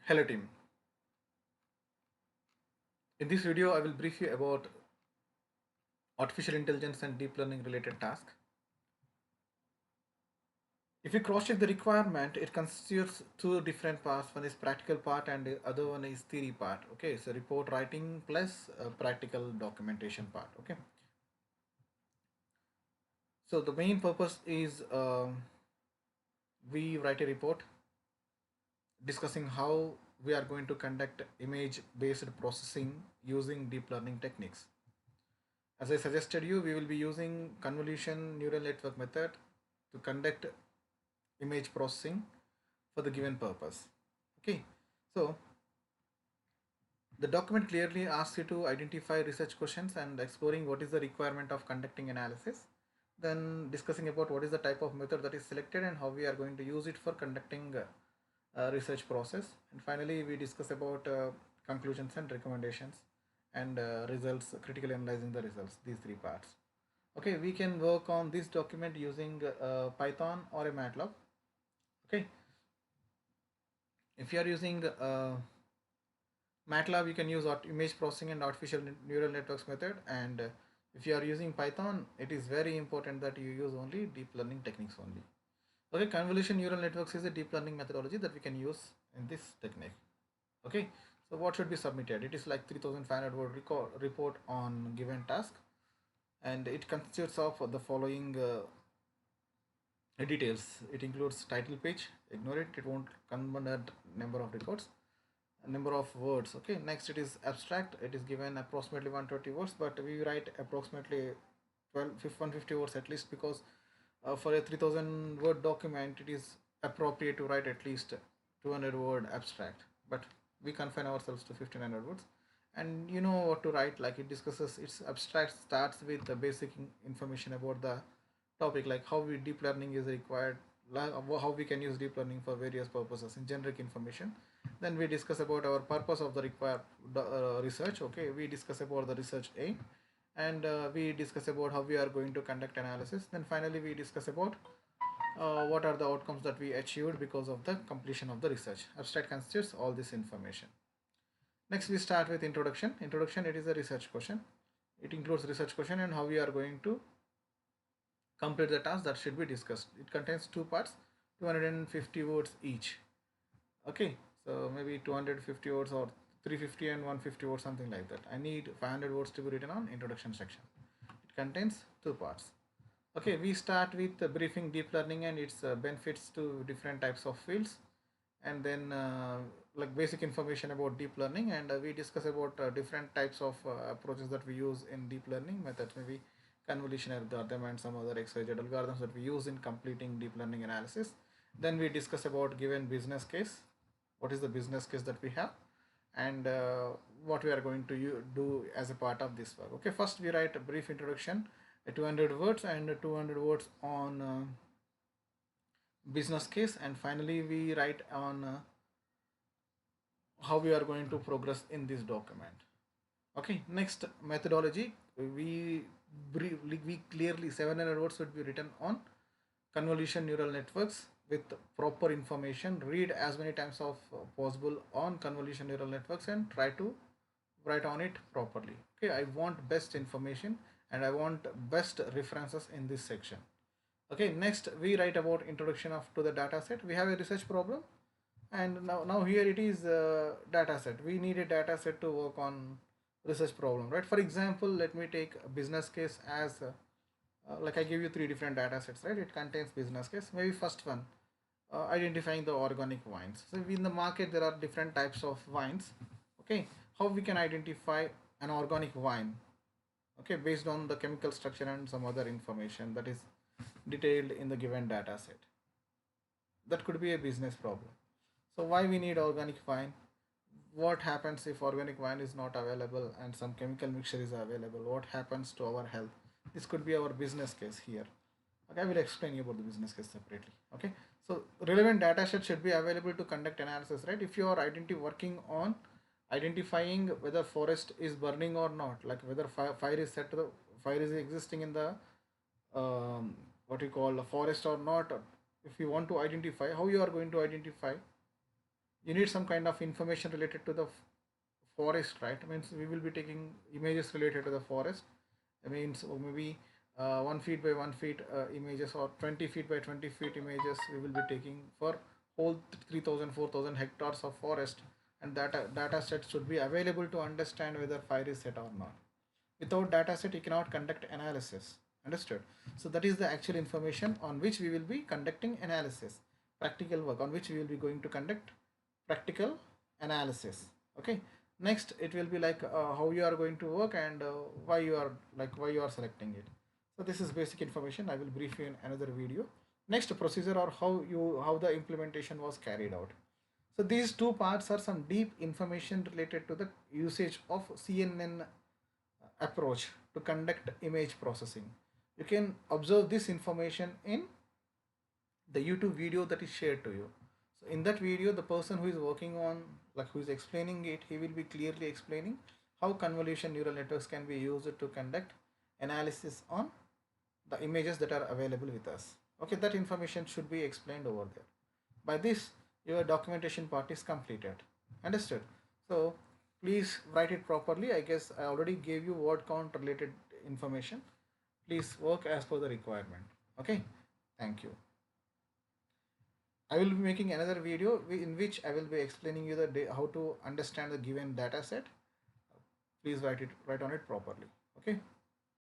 Hello team. In this video, I will brief you about artificial intelligence and deep learning related tasks. If you cross-check the requirement, it constitutes two different parts. One is practical part and the other one is theory part. Okay, so report writing plus practical documentation part. Okay, so the main purpose is we write a report discussing how we are going to conduct image-based processing using deep learning techniques. As I suggested you, we will be using convolution neural network method to conduct image processing for the given purpose. Okay, so the document clearly asks you to identify research questions and exploring what is the requirement of conducting analysis, then discussing about what is the type of method that is selected and how we are going to use it for conducting research process, and finally we discuss about conclusions and recommendations and results, critically analyzing the results, these three parts. Okay, we can work on this document using Python or a MATLAB. Okay, if you are using MATLAB, you can use image processing and artificial neural networks method, and if you are using Python, it is very important that you use only deep learning techniques only. Okay, convolution neural networks is a deep learning methodology that we can use in this technique. Okay, so what should be submitted? It is like 3500 word report on given task, and it consists of the following details. It includes title page, ignore it, it won't convert number of records, number of words. Okay, next it is abstract, it is given approximately 120 words, but we write approximately 150 words at least, because for a 3000 word document it is appropriate to write at least 200 word abstract, but we confine ourselves to 1500 words. And you know what to write, like it discusses, its abstract starts with the basic information about the topic, like how we deep learning is required, how we can use deep learning for various purposes in generic information. Then we discuss about our purpose of the required research. Okay, we discuss about the research aim, and we discuss about how we are going to conduct analysis. Then finally we discuss about what are the outcomes that we achieved because of the completion of the research. Abstract constitutes all this information. Next we start with introduction. Introduction, it is a research question. It includes research question and how we are going to complete the task that should be discussed. It contains two parts, 250 words each. Okay, so maybe 250 words or 350 and 150 words, something like that. I need 500 words to be written on introduction section. It contains two parts. Okay, we start with briefing deep learning and its benefits to different types of fields, and then like basic information about deep learning, and we discuss about different types of approaches that we use in deep learning methods, maybe convolution algorithm and some other XYZ algorithms that we use in completing deep learning analysis. Then we discuss about given business case, what is the business case that we have, and what we are going to do as a part of this work. Okay, first we write a brief introduction, 200 words, and 200 words on business case, and finally we write on how we are going to progress in this document. Okay, next methodology, we clearly 700 words would be written on convolution neural networks with proper information. Read as many times of possible on convolution neural networks and try to write on it properly. Okay, I want best information and I want best references in this section. Okay, next we write about introduction of to the data set. We have a research problem, and now here it is data set. We need a data set to work on research problem, right? For example, let me take a business case as like I give you three different data sets, right? It contains business case. Maybe first one, identifying the organic wines. So in the market there are different types of wines. Okay, how we can identify an organic wine? Okay, based on the chemical structure and some other information that is detailed in the given data set. That could be a business problem. So why we need organic wine? What happens if organic wine is not available and some chemical mixture is available? What happens to our health? This could be our business case here. Okay, I will explain you about the business case separately. Okay, so relevant data set should be available to conduct analysis, right? If you are working on identifying whether forest is burning or not, like whether fire is set to the fire is existing in the what you call a forest or not, if you want to identify, how you are going to identify? you need some kind of information related to the forest, right? Means we will be taking images related to the forest. I mean, so maybe 1 feet by 1 feet images, or 20 feet by 20 feet images we will be taking for whole 3,000 4,000 hectares of forest, and that data set should be available to understand whether fire is set or not. Without data set you cannot conduct analysis. Understood? So that is the actual information on which we will be conducting analysis, practical work on which we will be going to conduct practical analysis. Okay, next it will be like how you are going to work, and why you are selecting it. So this is basic information. I will brief you in another video. Next, procedure, or how the implementation was carried out. So these two parts are some deep information related to the usage of CNN approach to conduct image processing. You can observe this information in the YouTube video that is shared to you. So in that video, the person who is working on, like who is explaining it, he will be clearly explaining how convolution neural networks can be used to conduct analysis on the images that are available with us. Okay, that information should be explained over there. By this, your documentation part is completed. Understood? So please write it properly. I guess I already gave you word count related information. Please work as per the requirement. Okay, thank you. I will be making another video in which I will be explaining you how to understand the given data set. Please write on it properly. Okay.